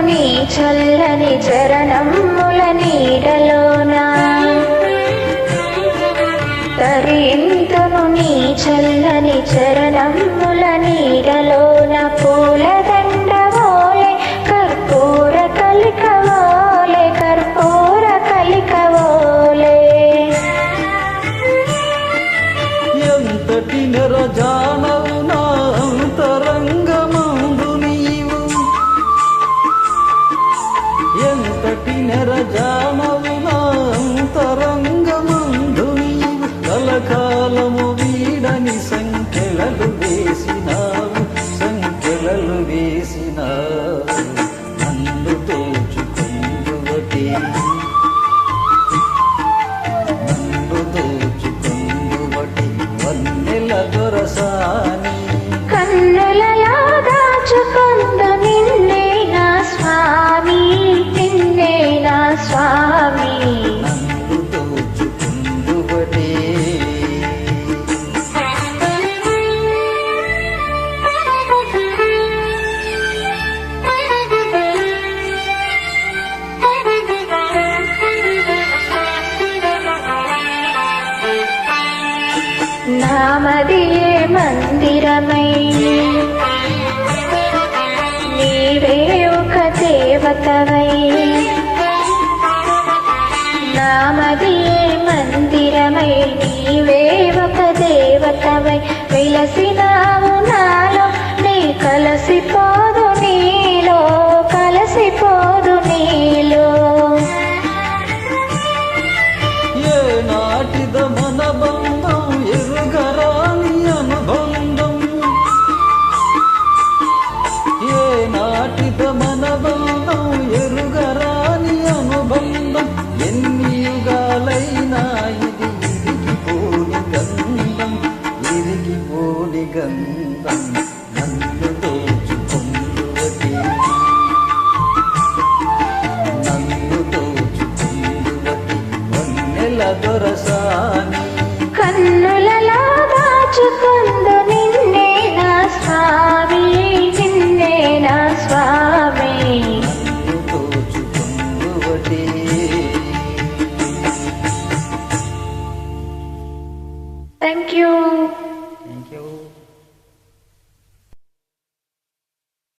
నీ చల్లని చరణముల నీడలోన తరింతును నీ చల్లని చరణముల నీడలోన పూలదండవోలే కర్పూర కలికవోలే కర్పూర కలికవోలే ఎంతటి నిరజానవు నా అంతరంగమందు నీవు ఎంతటి నిరజానవు నా అంతరంగమందు నీవు కలకాలము వీడని సంఖ్యలలు వేసినావు సంఖ్యలలు వేసినావు నన్ను దోచుకుందువటి దొరసాని కన్నులలో దాచుకొందు నిన్నే నా స్వామి నిన్నే నా స్వామి నన్ను దోచుకుందువటే నామదియే మందిరమై నీవే ఒక దేవతవై నామదియే మందిరమై నీవే ఒక దేవతవై విలసినావు నాలో నీ కలసిపోదు నీలో కలసిపోదు నీలో ఏ నాటిద మన బంధం ఎరుగరాని అనుబంధం ఏ నాటిద మన బంధం ఎరుగరాని అనుబంధం ఎన్ని యుగాలైనా ఇది ఇరిగిపోని గంధం